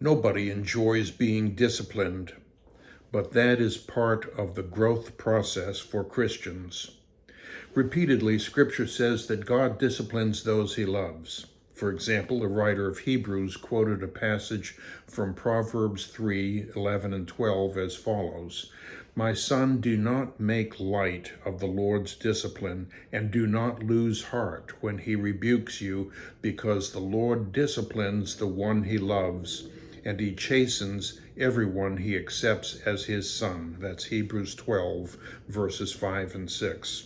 Nobody enjoys being disciplined, but that is part of the growth process for Christians. Repeatedly, Scripture says that God disciplines those he loves. For example, the writer of Hebrews quoted a passage from Proverbs 3:11 and 12 as follows: "My son, do not make light of the Lord's discipline, and do not lose heart when he rebukes you, because the Lord disciplines the one he loves, and he chastens everyone he accepts as his son." That's Hebrews 12, verses 5 and 6.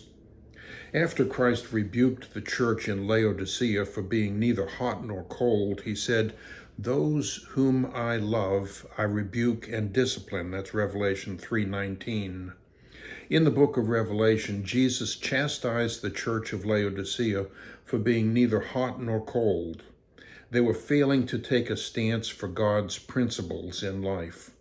After Christ rebuked the church in Laodicea for being neither hot nor cold, he said, "Those whom I love, I rebuke and discipline." That's Revelation 3:19. In the book of Revelation, Jesus chastised the church of Laodicea for being neither hot nor cold. They were failing to take a stance for God's principles in life.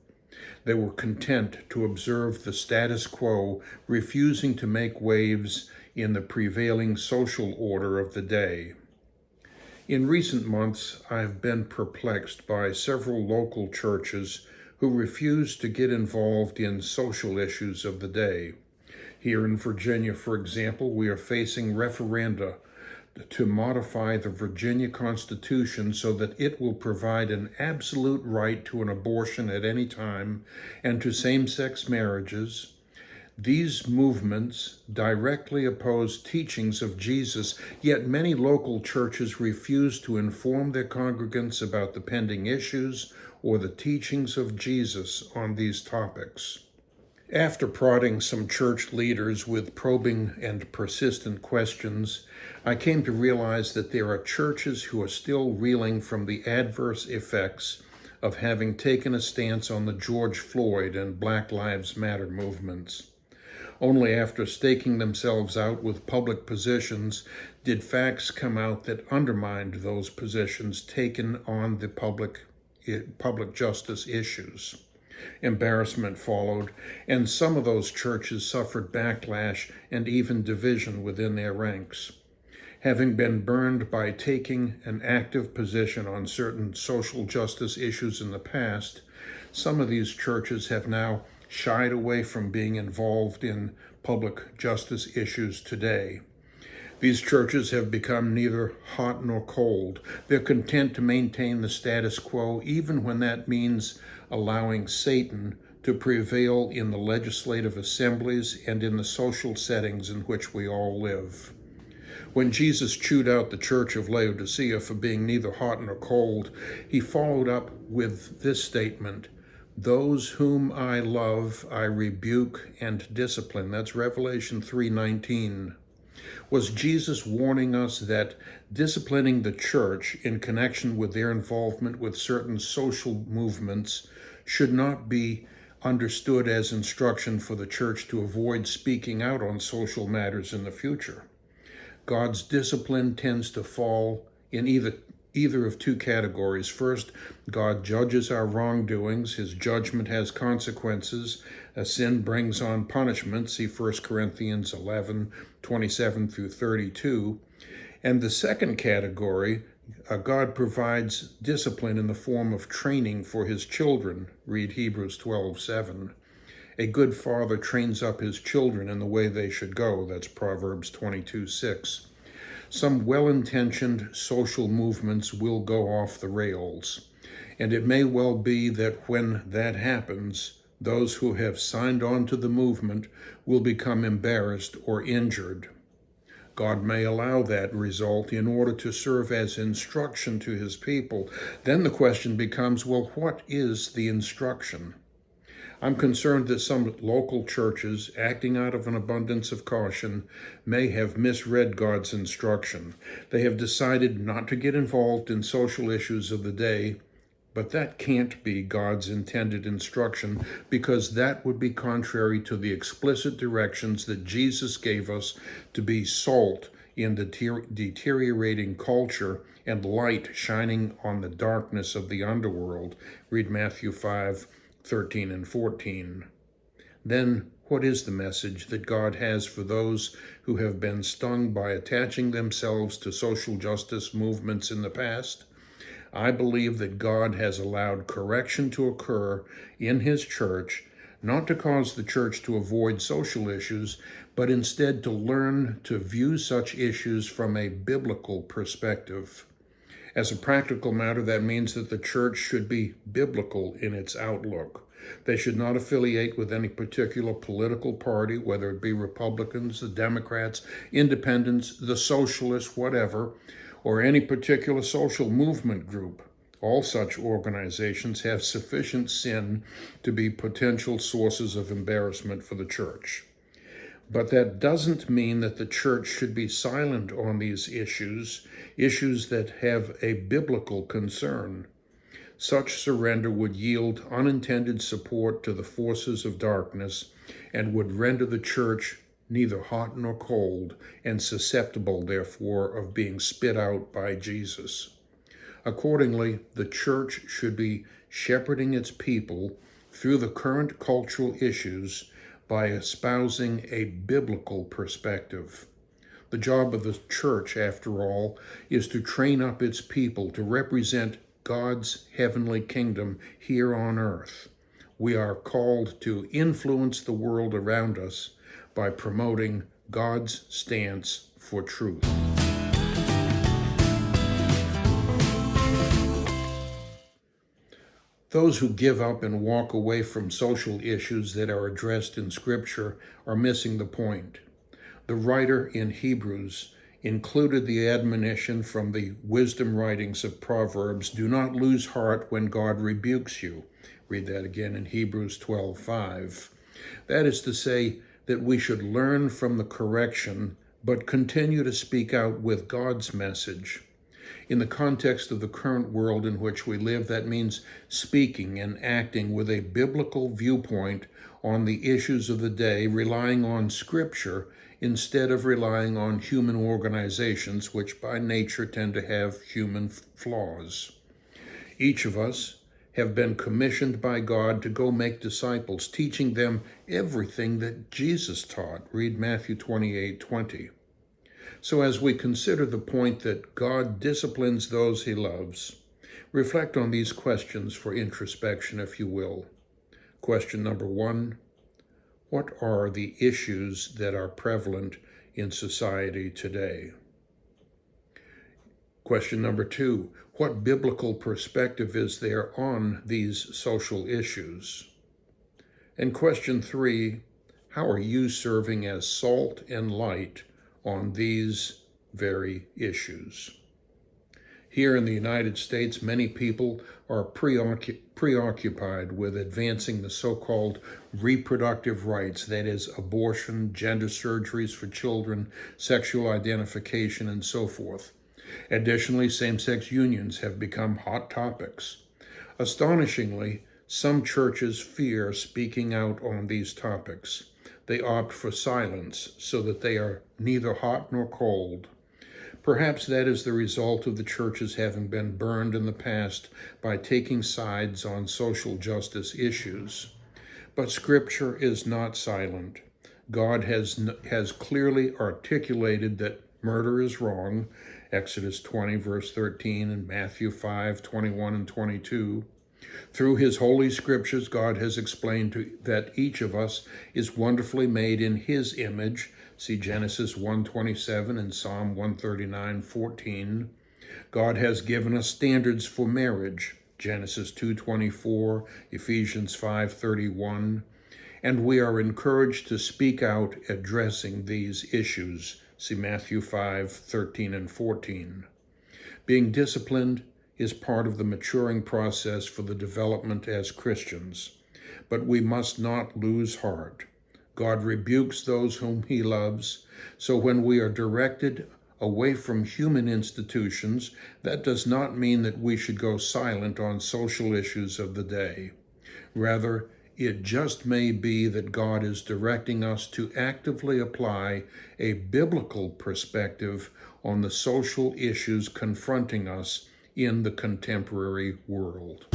They were content to observe the status quo, refusing to make waves in the prevailing social order of the day. In recent months, I've been perplexed by several local churches who refuse to get involved in social issues of the day. Here in Virginia, for example, we are facing referenda to modify the Virginia Constitution so that it will provide an absolute right to an abortion at any time and to same-sex marriages. These movements directly oppose teachings of Jesus, yet many local churches refuse to inform their congregants about the pending issues or the teachings of Jesus on these topics. After prodding some church leaders with probing and persistent questions, I came to realize that there are churches who are still reeling from the adverse effects of having taken a stance on the George Floyd and Black Lives Matter movements. Only after staking themselves out with public positions did facts come out that undermined those positions taken on the public justice issues. Embarrassment followed, and some of those churches suffered backlash and even division within their ranks. Having been burned by taking an active position on certain social justice issues in the past, some of these churches have now shied away from being involved in public justice issues today. These churches have become neither hot nor cold. They're content to maintain the status quo, even when that means allowing Satan to prevail in the legislative assemblies and in the social settings in which we all live. When Jesus chewed out the church of Laodicea for being neither hot nor cold, he followed up with this statement: "Those whom I love, I rebuke and discipline." That's Revelation 3:19. Was Jesus warning us that disciplining the church in connection with their involvement with certain social movements should not be understood as instruction for the church to avoid speaking out on social matters in the future? God's discipline tends to fall in either of two categories. First, God judges our wrongdoings. His judgment has consequences. A sin brings on punishment. See 1 Corinthians 11:27 through 32. And the second category, God provides discipline in the form of training for his children. Read Hebrews 12:7. A good father trains up his children in the way they should go. That's Proverbs 22:6. Some well-intentioned social movements will go off the rails, and it may well be that when that happens, those who have signed on to the movement will become embarrassed or injured. God may allow that result in order to serve as instruction to his people. Then the question becomes, well, what is the instruction? I'm concerned that some local churches, acting out of an abundance of caution, may have misread God's instruction. They have decided not to get involved in social issues of the day, but that can't be God's intended instruction, because that would be contrary to the explicit directions that Jesus gave us to be salt in the deteriorating culture and light shining on the darkness of the underworld. Read Matthew 5:13 and 14. Then, what is the message that God has for those who have been stung by attaching themselves to social justice movements in the past? I believe that God has allowed correction to occur in His church, not to cause the church to avoid social issues, but instead to learn to view such issues from a biblical perspective. As a practical matter, that means that the church should be biblical in its outlook. They should not affiliate with any particular political party, whether it be Republicans, the Democrats, Independents, the Socialists, whatever, or any particular social movement group. All such organizations have sufficient sin to be potential sources of embarrassment for the church. But that doesn't mean that the church should be silent on these issues that have a biblical concern. Such surrender would yield unintended support to the forces of darkness and would render the church neither hot nor cold, and susceptible, therefore, of being spit out by Jesus. Accordingly, the church should be shepherding its people through the current cultural issues by espousing a biblical perspective. The job of the church, after all, is to train up its people to represent God's heavenly kingdom here on earth. We are called to influence the world around us by promoting God's stance for truth. Those who give up and walk away from social issues that are addressed in Scripture are missing the point. The writer in Hebrews included the admonition from the wisdom writings of Proverbs, "Do not lose heart when God rebukes you." Read that again in Hebrews 12:5. That is to say that we should learn from the correction, but continue to speak out with God's message. In the context of the current world in which we live, that means speaking and acting with a biblical viewpoint on the issues of the day, relying on Scripture instead of relying on human organizations, which by nature tend to have human flaws. Each of us have been commissioned by God to go make disciples, teaching them everything that Jesus taught. Read Matthew 28:20. So as we consider the point that God disciplines those He loves, reflect on these questions for introspection, if you will. Question number 1, what are the issues that are prevalent in society today? Question number 2, what biblical perspective is there on these social issues? And question 3, how are you serving as salt and light on these very issues? Here in the United States, many people are preoccupied with advancing the so-called reproductive rights, that is, abortion, gender surgeries for children, sexual identification, and so forth. Additionally, same-sex unions have become hot topics. Astonishingly, some churches fear speaking out on these topics. They opt for silence so that they are neither hot nor cold. Perhaps that is the result of the churches having been burned in the past by taking sides on social justice issues. But Scripture is not silent. God has clearly articulated that murder is wrong, Exodus 20, verse 13, and Matthew 5, 21 and 22. Through His holy Scriptures, God has explained that each of us is wonderfully made in His image. See Genesis 1:27 and Psalm 139:14. God has given us standards for marriage. Genesis 2:24, Ephesians 5:31. And we are encouraged to speak out addressing these issues. See Matthew 5:13 and 14. Being disciplined is part of the maturing process for the development as Christians. But we must not lose heart. God rebukes those whom He loves, so when we are directed away from human institutions, that does not mean that we should go silent on social issues of the day. Rather, it just may be that God is directing us to actively apply a biblical perspective on the social issues confronting us in the contemporary world.